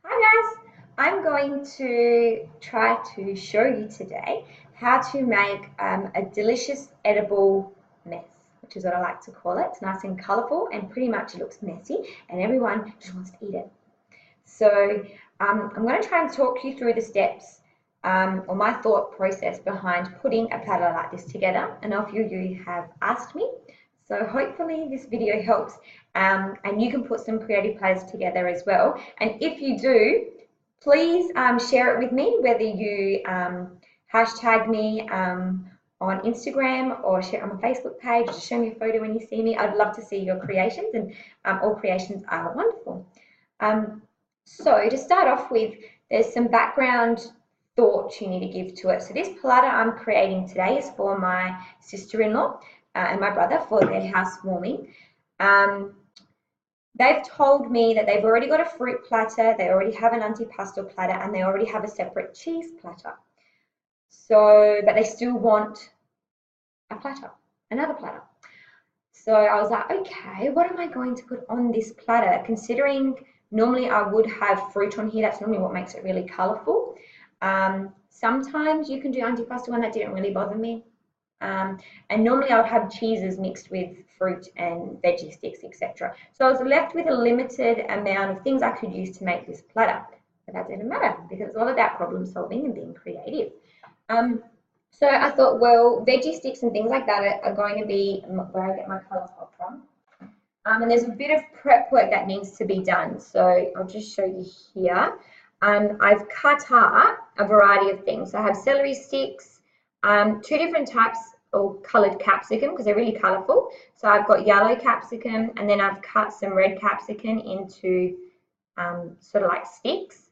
Hi guys, I'm going to try to show you today how to make a delicious edible mess, which is what I like to call it. It's nice and colourful and pretty much it looks messy and everyone just wants to eat it. So I'm going to try and talk you through the steps or my thought process behind putting a platter like this together. And a few of you have asked me, so hopefully this video helps and you can put some creative platters together as well. And if you do, please share it with me, whether you hashtag me on Instagram or share it on my Facebook page, just show me a photo when you see me. I'd love to see your creations, and all creations are wonderful. So to start off with, there's some background thought you need to give to it. So this platter I'm creating today is for my sister-in-law and my brother for their housewarming. They've told me that they've already got a fruit platter, they already have an antipasto platter, and they already have a separate cheese platter. So, but they still want a platter, another platter. So I was like, okay, what am I going to put on this platter? Considering normally I would have fruit on here, that's normally what makes it really colourful. Sometimes you can do antipasto one, that didn't really bother me. And normally I would have cheeses mixed with fruit and veggie sticks, etc. So I was left with a limited amount of things I could use to make this platter. But that didn't matter because it's all about problem solving and being creative. So I thought, well, veggie sticks and things like that are going to be where I get my colour pop from. And there's a bit of prep work that needs to be done. So I'll just show you here. I've cut up a variety of things. So I have celery sticks, two different types of coloured capsicum because they're really colourful. So I've got yellow capsicum, and then I've cut some red capsicum into sort of like sticks.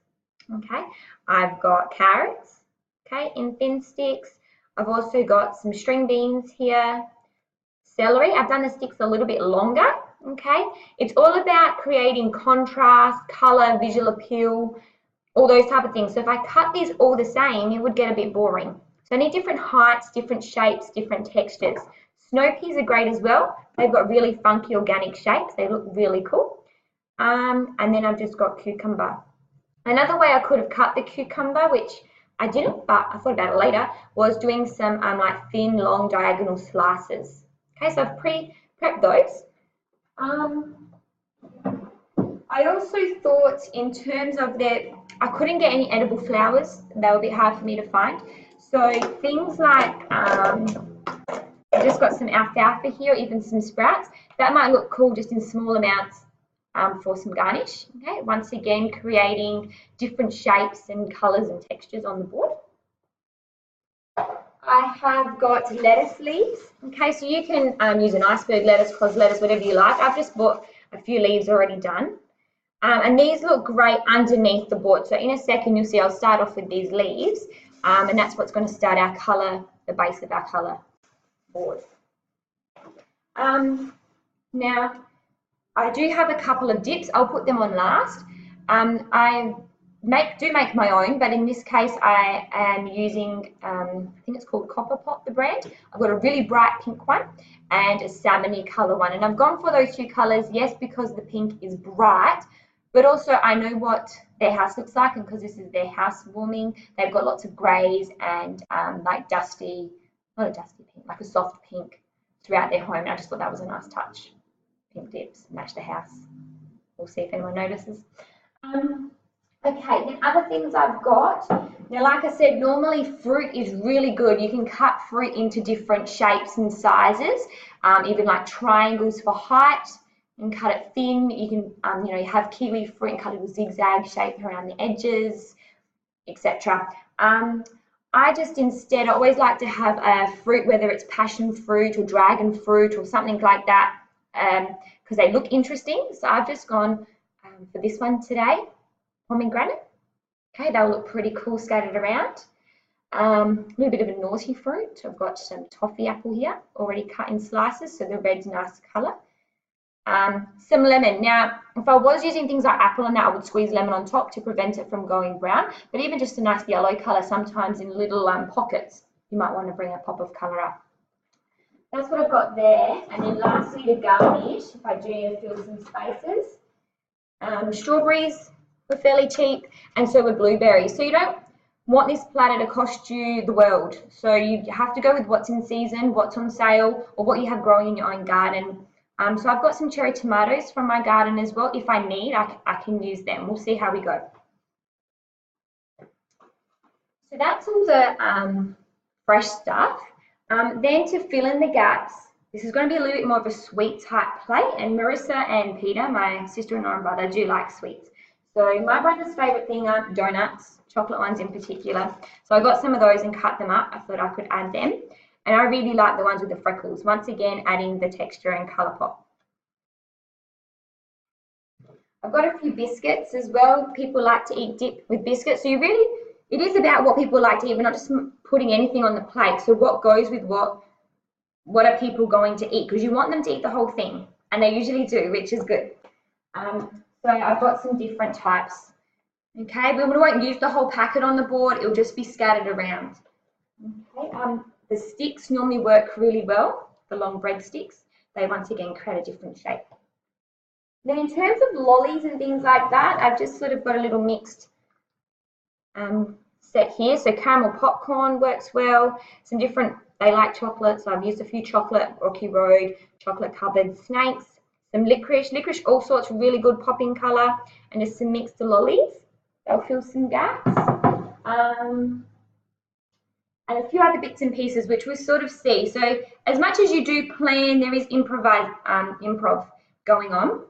Okay, I've got carrots, okay, in thin sticks. I've also got some string beans here, celery. I've done the sticks a little bit longer. Okay, it's all about creating contrast, colour, visual appeal, all those type of things. So if I cut these all the same, it would get a bit boring. So I need different heights, different shapes, different textures. Snow peas are great as well. They've got really funky organic shapes. They look really cool. And then I've just got cucumber. Another way I could have cut the cucumber, which I didn't, but I thought about it later, was doing some like thin, long diagonal slices. Okay, so I've pre-prepped those. I also thought in terms of I couldn't get any edible flowers. They were a bit hard for me to find. So things like, I've just got some alfalfa here, even some sprouts. That might look cool just in small amounts for some garnish. Okay, once again, creating different shapes and colours and textures on the board. I have got lettuce leaves. Okay, so you can use an iceberg lettuce, cos lettuce, whatever you like. I've just bought a few leaves already done. And these look great underneath the board. So in a second, you'll see I'll start off with these leaves. And that's what's going to start our colour, the base of our colour board. Now, I do have a couple of dips. I'll put them on last. I do make my own, but in this case, I am using, I think it's called Copper Pot, the brand. I've got a really bright pink one and a salmony colour one. And I've gone for those two colours, yes, because the pink is bright, but also I know what their house looks like, and because this is their housewarming, they've got lots of greys and like dusty, not a dusty pink, like a soft pink throughout their home. And I just thought that was a nice touch. Pink dips match the house. We'll see if anyone notices. Okay, then other things I've got. Now, like I said, normally fruit is really good. You can cut fruit into different shapes and sizes, even like triangles for height, and cut it thin. You can, you have kiwi fruit and cut a little zigzag shape around the edges, etc. I just instead always like to have a fruit, whether it's passion fruit or dragon fruit or something like that, because they look interesting. So I've just gone for this one today, pomegranate. Okay, they'll look pretty cool scattered around. A little bit of a naughty fruit. I've got some toffee apple here, already cut in slices, so the red's nice colour. Some lemon. Now, if I was using things like apple and that, I would squeeze lemon on top to prevent it from going brown. But even just a nice yellow colour, sometimes in little pockets, you might want to bring a pop of colour up. That's what I've got there. And then lastly, to garnish, if I do need to fill some spaces, strawberries, were fairly cheap, and so were blueberries. So you don't want this platter to cost you the world. So you have to go with what's in season, what's on sale, or what you have growing in your own garden. So I've got some cherry tomatoes from my garden as well. If I need, I can use them. We'll see how we go. So that's all the fresh stuff. Then to fill in the gaps, this is going to be a little bit more of a sweet type plate, and Marissa and Peter, my sister-in-law and brother, do like sweets. So my brother's favourite thing are donuts, chocolate ones in particular. So I got some of those and cut them up. I thought I could add them. And I really like the ones with the freckles. Once again, adding the texture and colour pop. I've got a few biscuits as well. People like to eat dip with biscuits. So it is about what people like to eat. We're not just putting anything on the plate. So what goes with what are people going to eat? Because you want them to eat the whole thing. And they usually do, which is good. So I've got some different types. Okay, we won't use the whole packet on the board. It'll just be scattered around. Okay, the sticks normally work really well, the long bread sticks. They once again create a different shape. Then in terms of lollies and things like that, I've just sort of got a little mixed set here. So caramel popcorn works well. Some different, they like chocolate, so I've used a few chocolate, Rocky Road, chocolate covered snakes, some licorice all sorts, really good popping colour, and just some mixed lollies. They'll fill some gaps. And a few other bits and pieces which we'll sort of see. So as much as you do plan, there is improv going on.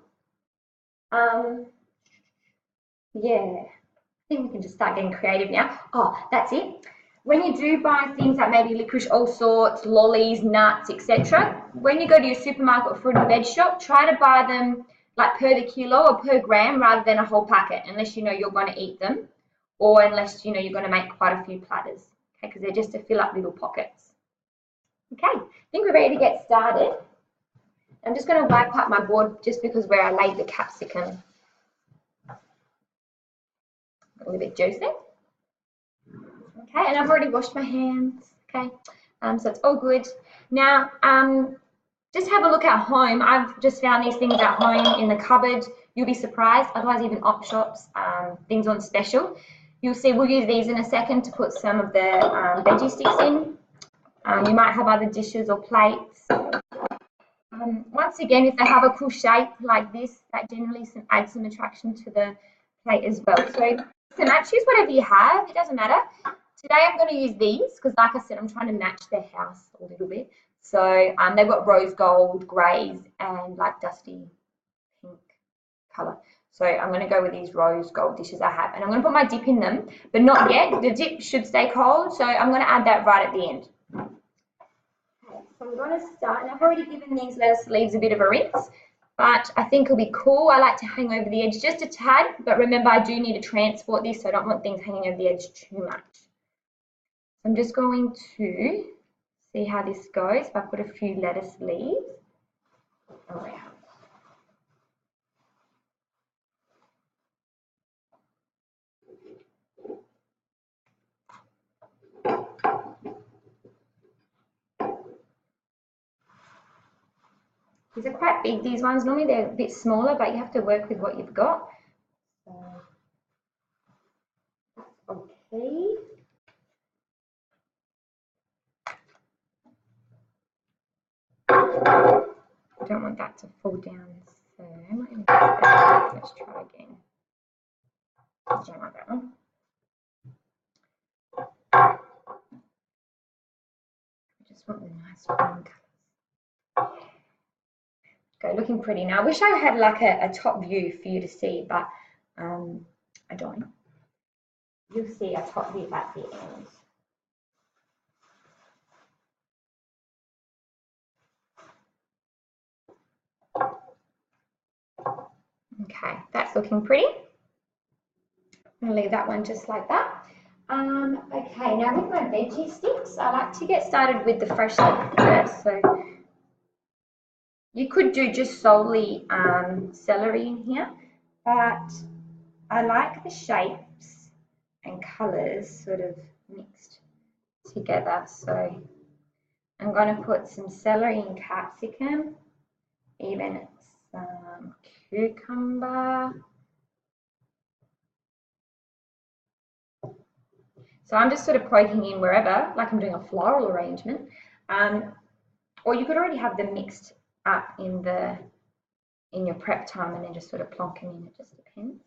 Yeah, I think we can just start getting creative now. Oh, that's it. When you do buy things like maybe licorice all sorts, lollies, nuts, etc., when you go to your supermarket or fruit and veg shop, try to buy them like per the kilo or per gram rather than a whole packet, unless you know you're going to eat them, or unless you know you're going to make quite a few platters, okay, because they're just to fill up little pockets. Okay, I think we're ready to get started. I'm just going to wipe up my board just because where I laid the capsicum. A little bit juicy. Okay, and I've already washed my hands. Okay, so it's all good. Now, just have a look at home. I've just found these things at home in the cupboard. You'll be surprised. Otherwise, even op shops, things on special. You'll see we'll use these in a second to put some of the veggie sticks in. You might have other dishes or plates. Once again, if they have a cool shape like this, that generally adds some attraction to the plate as well. So choose whatever you have. It doesn't matter. Today I'm going to use these because, like I said, I'm trying to match their house a little bit. So they've got rose gold, greys, and like dusty pink colour. So I'm going to go with these rose gold dishes I have. And I'm going to put my dip in them, but not yet. The dip should stay cold, so I'm going to add that right at the end. Okay, so I'm going to start, and I've already given these lettuce leaves a bit of a rinse, but I think it'll be cool. I like to hang over the edge just a tad, but remember I do need to transport this, so I don't want things hanging over the edge too much. I'm just going to see how this goes if I put a few lettuce leaves around. These are quite big, these ones. Normally they're a bit smaller, but you have to work with what you've got. So that's okay. I don't want that to fall down, so I'm not going to do that. Let's try again. I don't like that one. I just want the nice green colours. Go, looking pretty. Now, I wish I had like a top view for you to see, but I don't. You'll see a top view at the end. Okay, that's looking pretty. I'm going to leave that one just like that. Okay, now with my veggie sticks, I like to get started with the fresh stuff first. So you could do just solely celery in here, but I like the shapes and colours sort of mixed together. So I'm going to put some celery and capsicum, even some cucumber. So I'm just sort of poking in wherever, like I'm doing a floral arrangement. Or you could already have them mixed up in your prep time and then just sort of plonk them in, it just depends.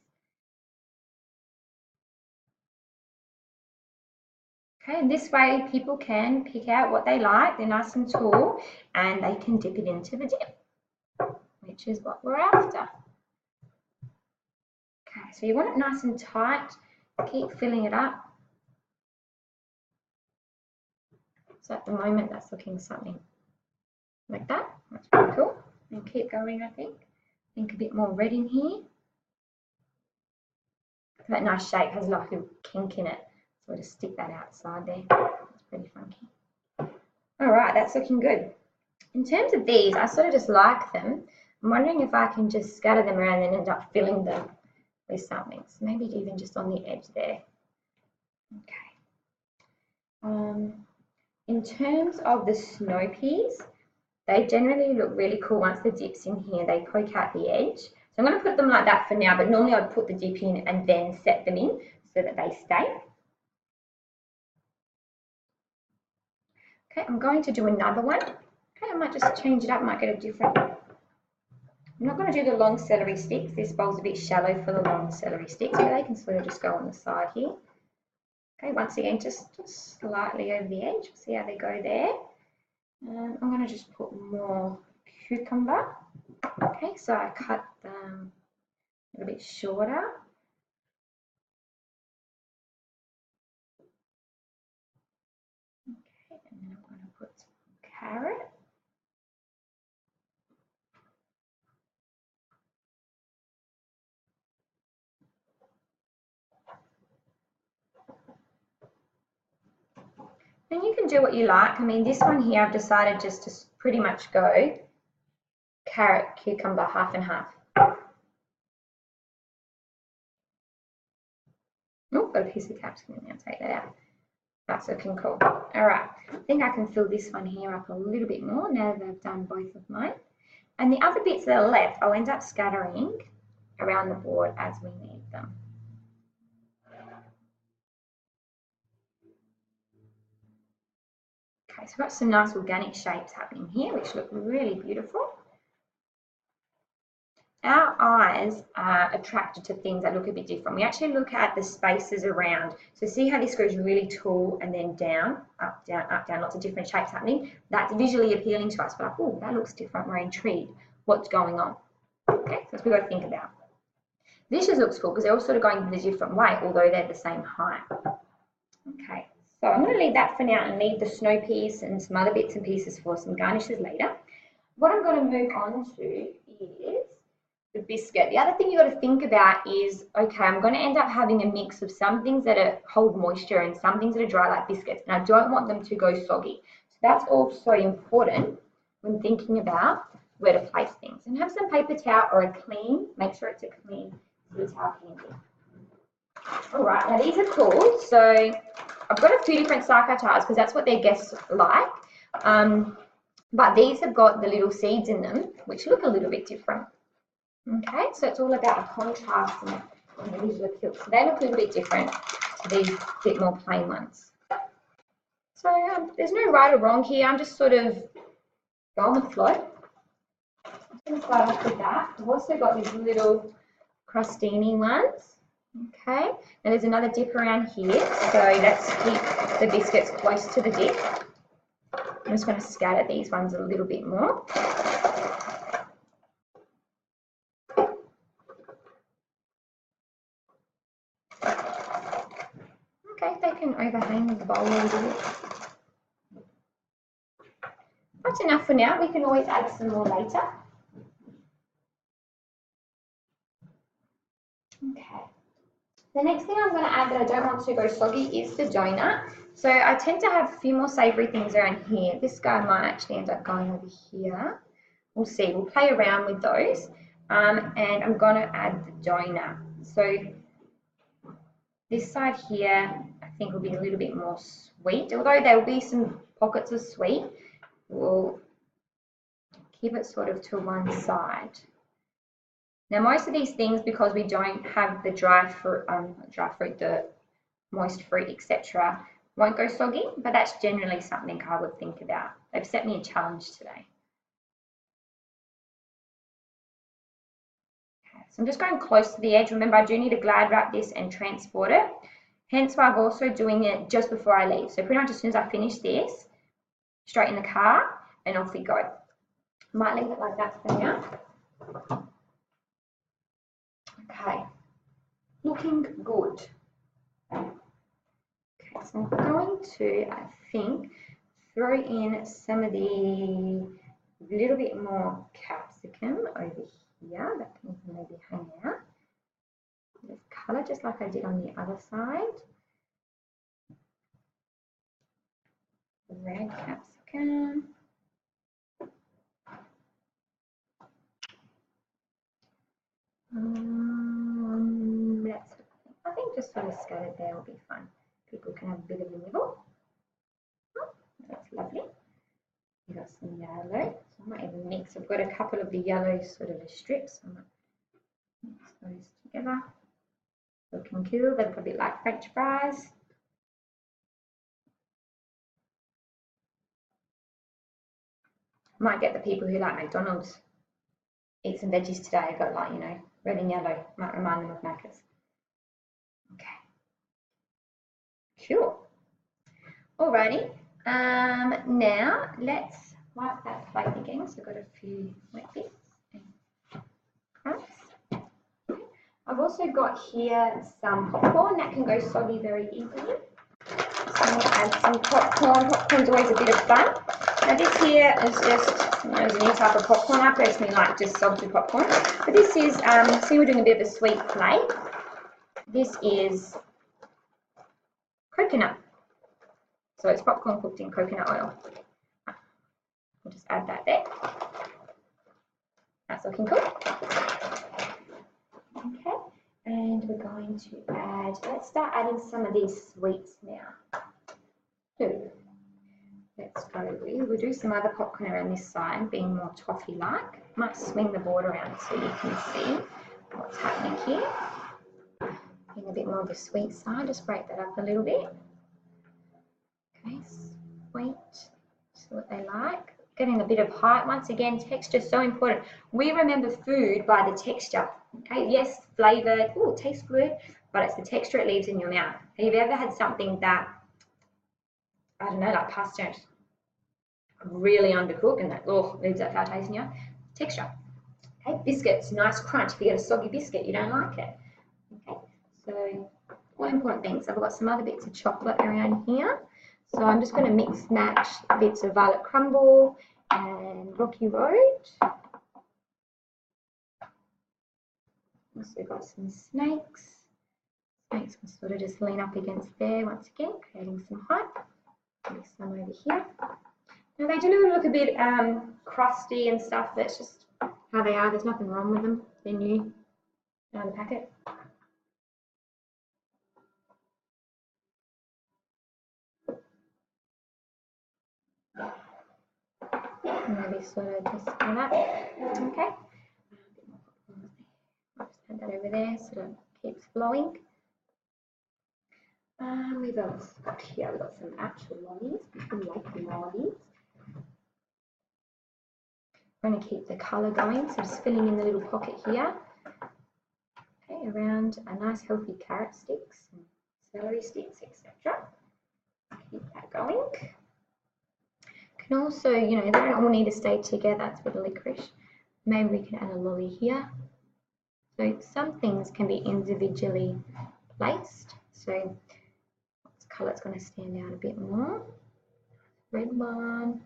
Okay, and this way people can pick out what they like, they're nice and tall, and they can dip it into the dip, which is what we're after. Okay, so you want it nice and tight, keep filling it up. So at the moment that's looking something like that. That's pretty cool. And keep going, I think. A bit more red in here. That nice shape has like a kink in it. So we'll just stick that outside there. It's pretty funky. All right, that's looking good. In terms of these, I sort of just like them. I'm wondering if I can just scatter them around and end up filling them with something. So maybe even just on the edge there. Okay. In terms of the snow peas, they generally look really cool once the dip's in here. They poke out the edge. So I'm going to put them like that for now, but normally I'd put the dip in and then set them in so that they stay. Okay, I'm going to do another one. Okay, I might just change it up, might get a different. I'm not going to do the long celery sticks. This bowl's a bit shallow for the long celery sticks, but they can sort of just go on the side here. Okay, once again, just slightly over the edge. See how they go there. I'm going to just put more cucumber. Okay, so I cut them a little bit shorter. Okay, and then I'm going to put some carrot. And you can do what you like. I mean, this one here, I've decided just to pretty much go carrot, cucumber, half and half. Oh, got a piece of capsicum in there, I'll take that out. That's looking cool. All right, I think I can fill this one here up a little bit more now that I've done both of mine. And the other bits that are left, I'll end up scattering around the board as we need them. Okay, so we've got some nice organic shapes happening here, which look really beautiful. Our eyes are attracted to things that look a bit different. We actually look at the spaces around. So see how this goes really tall and then down, up, down, lots of different shapes happening. That's visually appealing to us. We're like, oh, that looks different. We're intrigued. What's going on? Okay, so that's what we've got to think about. This just looks cool because they're all sort of going in a different way, although they're the same height. Okay, so I'm going to leave that for now and leave the snow peas and some other bits and pieces for some garnishes later. What I'm going to move on to is the biscuit. The other thing you've got to think about is, okay, I'm going to end up having a mix of some things that hold moisture and some things that are dry like biscuits, and I don't want them to go soggy. So that's also important when thinking about where to place things. And have some paper towel or a clean, make sure it's a clean towel handy. All right, now these are cool. So I've got a few different Psycho tiles because that's what their guests like. But these have got the little seeds in them, which look a little bit different. Okay, so it's all about a contrast and the visual appeal. So they look a little bit different to these bit more plain ones. So there's no right or wrong here. I'm just sort of going with the flow. I'm going to start off with that. I've also got these little crostini ones. Okay, and there's another dip around here. So let's keep the biscuits close to the dip. I'm just going to scatter these ones a little bit more. Okay, they can overhang the bowl a little bit. That's enough for now. We can always add some more later. Okay. The next thing I'm going to add that I don't want to go soggy is the donut. So I tend to have a few more savoury things around here. This guy might actually end up going over here. We'll see. We'll play around with those. And I'm going to add the donut. So this side here, I think will be a little bit more sweet. Although there will be some pockets of sweet, we'll keep it sort of to one side. Now most of these things, because we don't have the dry fruit, the moist fruit, etc., won't go soggy, but that's generally something I would think about. They've set me a challenge today. Okay, so I'm just going close to the edge. Remember, I do need to glad wrap this and transport it. Hence why I'm also doing it just before I leave. So pretty much as soon as I finish this, straight in the car and off we go. Might leave it like that for now. Okay, looking good. Okay, so I'm going to, I think, throw in some of the little bit more capsicum over here that can maybe hang out. This colour just like I did on the other side. Red capsicum. I think just sort of scattered there will be fun. People can have a bit of a nibble. Oh, that's lovely. We've got some yellow, so I might even mix. I've got a couple of the yellow sort of strips. I might mix those together. Looking cool. They look a bit like French fries. Might get the people who like McDonald's eat some veggies today. I've got like, you know, red and yellow. Might remind them of Macca's. Okay. Cool. Alrighty. Now let's wipe that plate again. So I've got a few wet bits and crumbs. I've also got here some popcorn that can go soggy very easily. So I'm going to add some popcorn. Popcorn's always a bit of fun. Now this here is just, you know, it's a new type of popcorn. I personally like just salted popcorn. But this is, see we're doing a bit of a sweet plate. This is coconut. So it's popcorn cooked in coconut oil. I'll just add that there. That's looking good. Okay, and we're going to add, let's start adding some of these sweets now. So, let's go with, we'll do some other popcorn around this side, being more toffee-like. Might swing the board around so you can see what's happening here. Being a bit more of the sweet side, just break that up a little bit. Okay, sweet, that's what they like. Getting a bit of height. Once again, texture is so important. We remember food by the texture. Okay, yes, flavored, oh, it tastes good, but it's the texture it leaves in your mouth. Have you ever had something that, I don't know, like pasta really undercooked and that, oh, leaves that foul taste in your texture? Okay, biscuits, nice crunch. If you get a soggy biscuit, you don't like it. Okay, so all important things. I've got some other bits of chocolate around here. So I'm just going to mix match bits of violet crumble and rocky road. Also got some snakes. Snakes can sort of just lean up against there once again, creating some height. Mix some over here. Now they do look a bit crusty and stuff. That's just how they are. There's nothing wrong with them. They're new out of the packet. Maybe sort of just like that. Okay. I'll just add that over there so it keeps flowing. We've also got here, we've got some actual lollies. People like lollies. I'm going to keep the colour going, so just filling in the little pocket here. Okay, around a nice healthy carrot sticks, and celery sticks, etc. Keep that going. Can also, you know, they don't all need to stay together. It's with the licorice. Maybe we can add a lolly here. So some things can be individually placed. So this colour's going to stand out a bit more. Red one.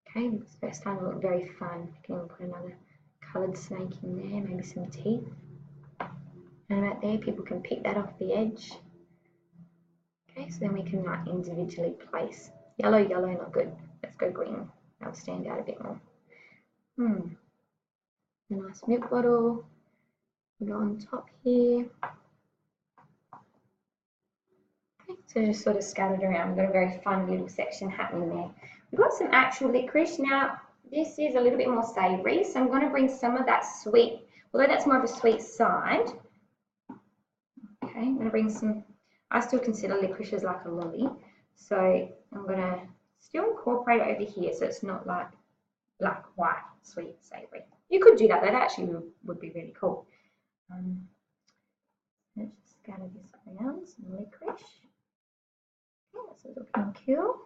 Okay, it's starting to look very fun. You can even put another coloured snake in there, maybe some teeth. And right there, people can pick that off the edge. Okay, so then we can like individually place. Yellow, yellow, not good. Let's go green. That'll stand out a bit more. A nice milk bottle. We go on top here. Okay, so just sort of scattered around. We've got a very fun little section happening there. We've got some actual licorice. Now, this is a little bit more savoury, so I'm going to bring some of that sweet, although that's more of a sweet side. Okay, I'm going to bring some, I still consider licorice as like a lolly. So I'm going to still incorporate it over here so it's not like black, white, sweet, savoury. You could do that, that actually would be really cool. Let's just scatter this around, some licorice. Okay, that's looking cool.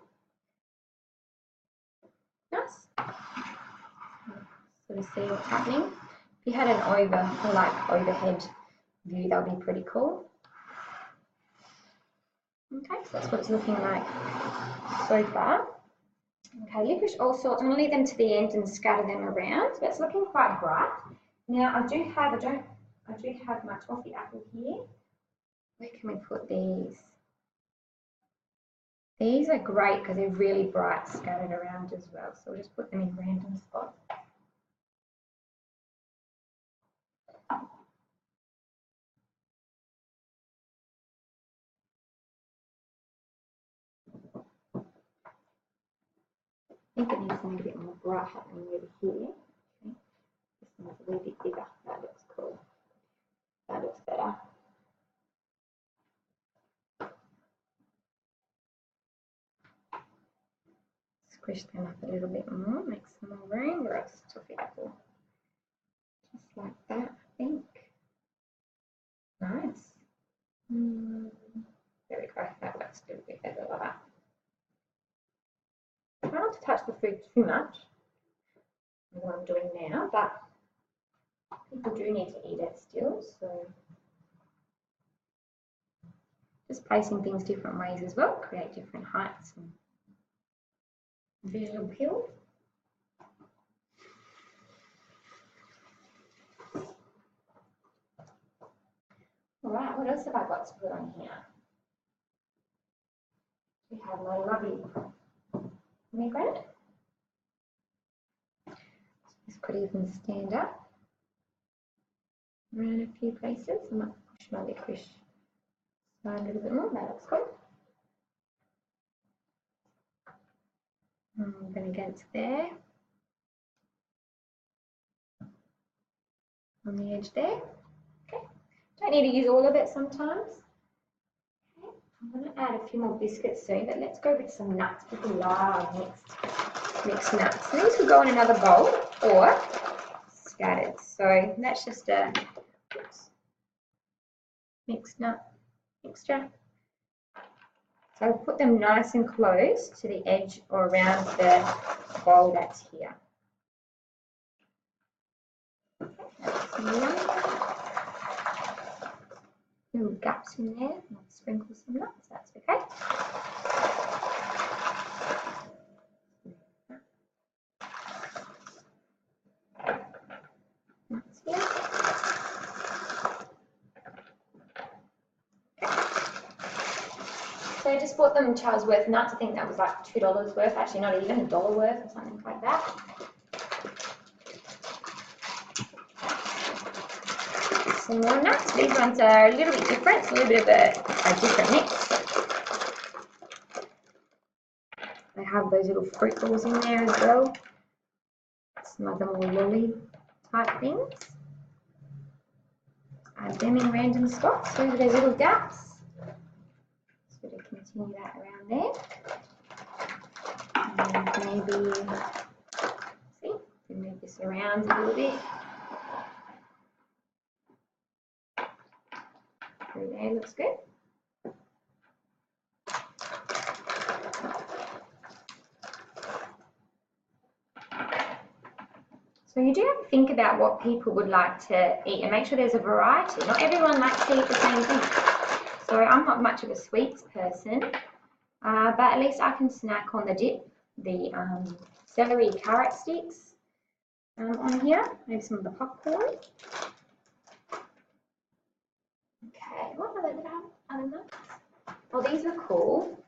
Nice. Sort of see what's happening. If you had an overhead view, that would be pretty cool. Okay, so that's what it's looking like so far. Okay, licorice all sorts. I'm going to leave them to the end and scatter them around, but it's looking quite bright. Now I do have my toffee apple here. Where can we put these? These are great because they're really bright scattered around as well. So we'll just put them in random spots. I think it needs something a bit more bright happening over here. Okay. This one's a little bit bigger. That looks cool. That looks better. Squish them up a little bit more, make some more room, or else toffee apple. Just like that, I think. Nice. There we go. That looks a little bit better like that. Try not to touch the food too much. What I'm doing now, but people do need to eat it still, so just placing things different ways as well, create different heights and visual appeal. Alright, what else have I got to put on here? We have my lovely pomegranate. This could even stand up around a few places. I might push my licorice side a little bit more, that looks good. Then against there, on the edge there. Okay, don't need to use all of it sometimes. Okay, I'm going to add a few more biscuits soon, but let's go with some nuts. People love mixed nuts. And these could go in another bowl or scattered. So that's just a mixed nut mixture. So I'll put them nice and close to the edge or around the bowl that's here. Little gaps in there, I'll sprinkle some nuts, that's okay. Nuts here. So I just bought them Charlesworth nuts. I think that was like $2 worth, actually not even $1 worth or something like that. Some more nuts. These ones are a little bit different. It's a little bit of a different mix. They have those little fruit balls in there as well. Some other more lolly type things. Add them in random spots over those little gaps. Sort of continue that around there. And maybe, see, move this around a little bit. Through there, looks good. So you do have to think about what people would like to eat and make sure there's a variety. Not everyone likes to eat the same thing. So I'm not much of a sweets person, but at least I can snack on the dip, the celery carrot sticks on here, maybe some of the popcorn. Okay, what other did I have? Other nuts? Oh, these are cool.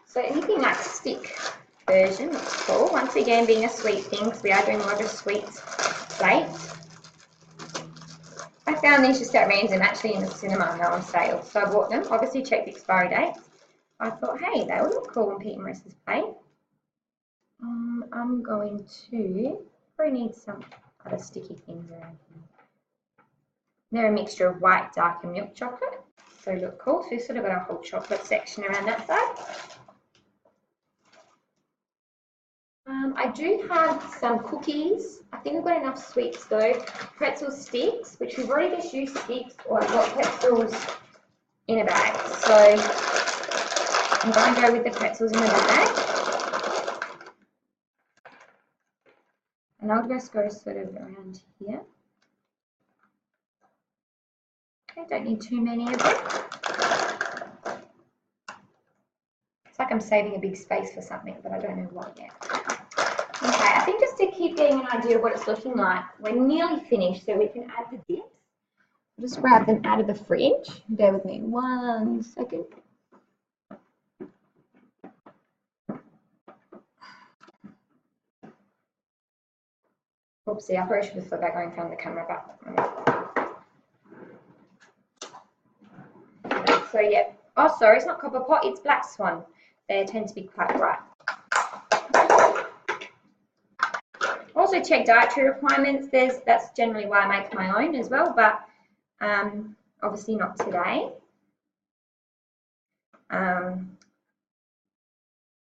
So anything like stick version looks cool. Once again, being a sweet thing, because we are doing a lot of sweets plates. I found these just at random actually in the cinema and they're on sale. So I bought them. Obviously checked the expiry dates. I thought, hey, they would look cool on Pete and Marissa's plate. I'm going to probably need some other sticky things around here. They're a mixture of white, dark and milk chocolate. So look cool. So we've sort of got our whole chocolate section around that side. I do have some cookies. I think we've got enough sweets though. Pretzel sticks, which we've already just used sticks, or I've got pretzels in a bag. So I'm going to go with the pretzels in the bag. And I'll just go sort of around here. Okay, don't need too many of them. It's like I'm saving a big space for something, but I don't know what yet. Okay, I think just to keep getting an idea of what it's looking like, we're nearly finished, so we can add the dips. I'll just grab them out of the fridge. Bear with me 1 second. Oopsie, I probably should have thought about going from the camera back. So yeah, oh sorry, it's not copper pot, it's black swan. They tend to be quite bright. Also check dietary requirements. That's generally why I make my own as well, but obviously not today.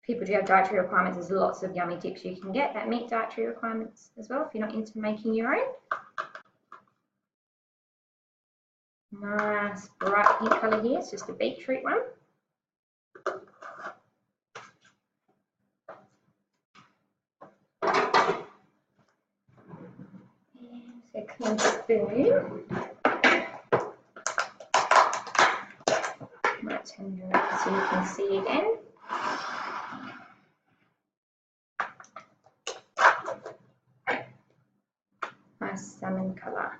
People do have dietary requirements. There's lots of yummy dips you can get that meet dietary requirements as well if you're not into making your own. Nice bright pink colour here. It's just a beetroot one. So clean spoon. Might turn it around so you can see again. Nice salmon colour.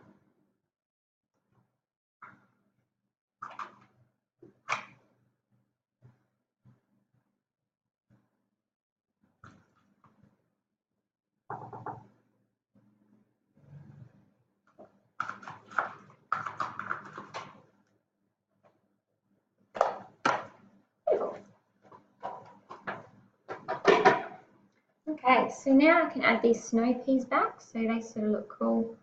Okay, so now I can add these snow peas back, so they sort of look cool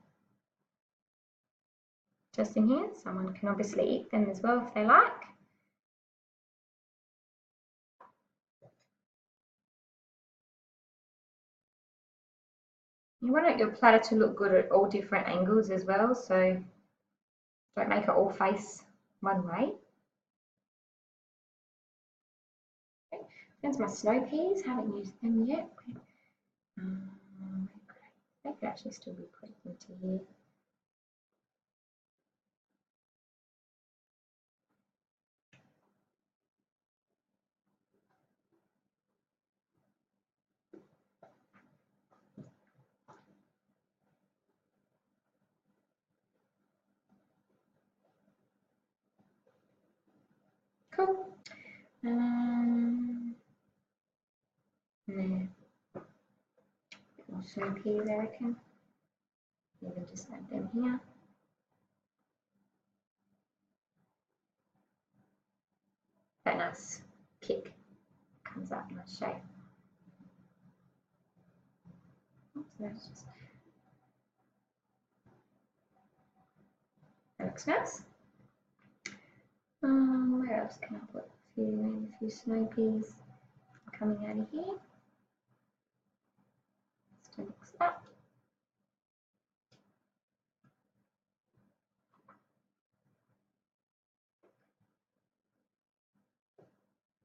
just in here. Someone can obviously eat them as well if they like. You want your platter to look good at all different angles as well, so don't make it all face one way. Okay. There's my snow peas, haven't used them yet. They could actually still be put into here. Cool. More snow peas, I reckon. Even just add them here. That nice kick comes out in nice shape. Oops, that's just, that looks nice. Where else can I put maybe a few snow peas coming out of here. Just to mix that.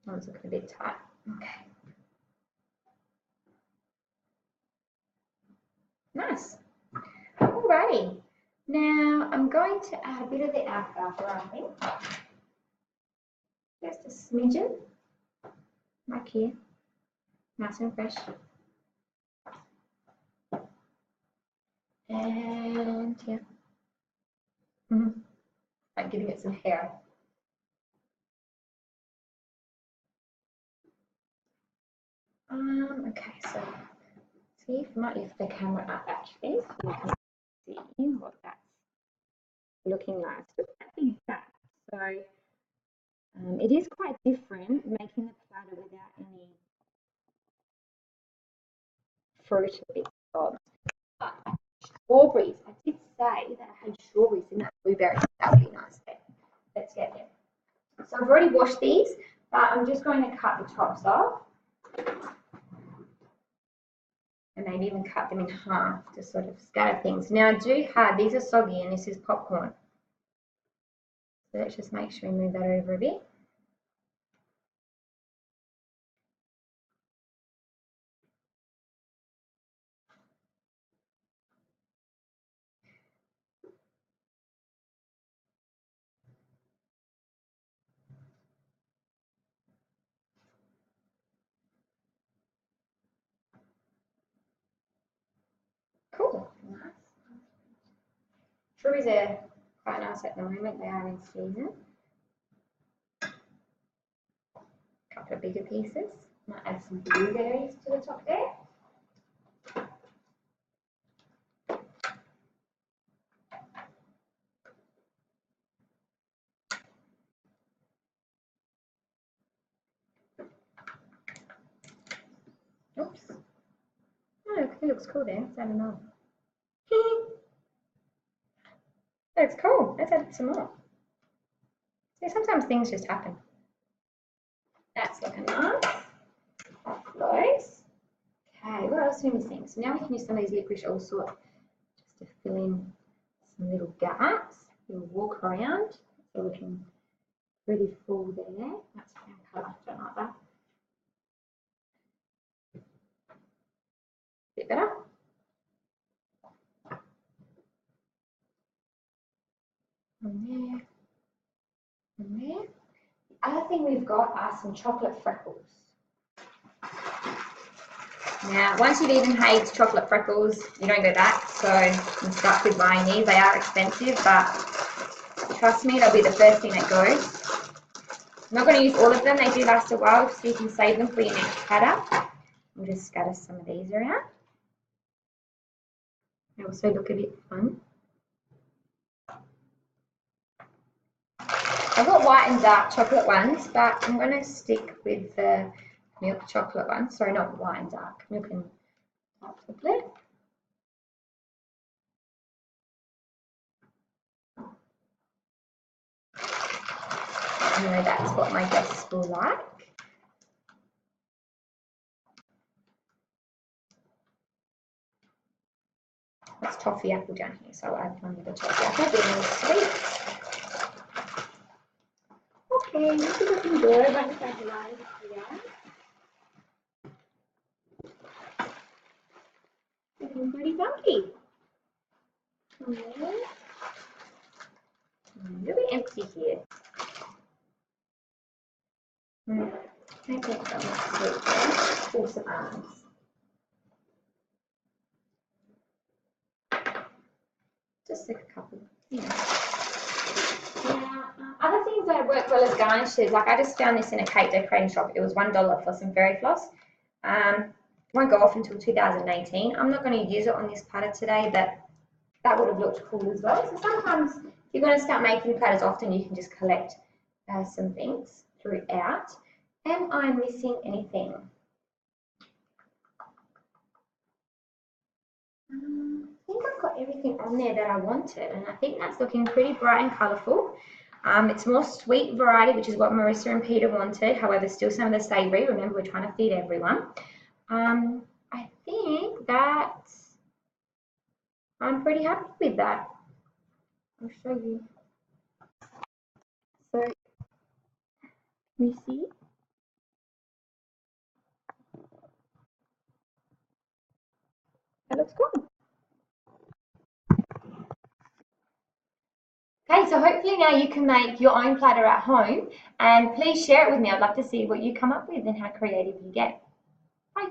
Oh, it's looking a bit tight. Okay. Nice. Alrighty. Now I'm going to add a bit of the alfalfa, I think. Just a smidgen. Like here. Nice and fresh. And yeah. I'm giving it some hair. Okay, so see if I might lift the camera up actually so you can see what that's looking like. So it's that. So it is quite different making the platter without any fruit or bits of. But strawberries, I did say that I had strawberries in that blueberry. That would be nice. Let's get them. So I've already washed these, but I'm just going to cut the tops off. And maybe even cut them in half to sort of scatter things. Now I do have, these are soggy and this is popcorn. So let's just make sure we move that over a bit. Cool. Nice. Strawberries are quite nice at the moment. They are in season. A couple of bigger pieces. Might add some blueberries to the top there. Oops. Oh, it looks cool there. Let's add another. That's cool. Let's add some more. See, sometimes things just happen. That's looking nice. Off those. Okay, what else are we missing? So now we can use some of these licorice all sort just to fill in some little gaps. We'll walk around. So looking pretty full there. That's brown colour. Don't like that. Bit better. And there. And there. The other thing we've got are some chocolate freckles. Now, once you've even made chocolate freckles, you don't go back, so I'm stuck with buying these. They are expensive, but trust me, they'll be the first thing that goes. I'm not going to use all of them. They do last a while, so you can save them for your next platter. We'll just scatter some of these around. They also look a bit fun. I've got white and dark chocolate ones, but I'm going to stick with the milk chocolate ones. Sorry, not white and dark, milk and dark chocolate. I know that's what my guests will like. That's toffee apple down here, so I'll add one of the toffee apple being sweet. Okay, this is looking good. I'm going to add lines here. Looking pretty funky. Okay. A little bit empty here. I think some sweet there. Or some almonds. Just like a couple. Yeah. Other things that work well as garnishes, like I just found this in a cake decorating shop. It was $1 for some fairy floss. Won't go off until 2018. I'm not going to use it on this platter today, but that would have looked cool as well. So sometimes if you're going to start making platters often, you can just collect some things throughout. Am I missing anything? I think I've got everything on there that I wanted, and I think that's looking pretty bright and colourful. It's more sweet variety, which is what Marissa and Peter wanted. However, still some of the savoury. Remember, we're trying to feed everyone. I think that I'm pretty happy with that. I'll show you. So, can you see? That looks good. Okay, so hopefully now you can make your own platter at home, and please share it with me. I'd love to see what you come up with and how creative you get. Bye.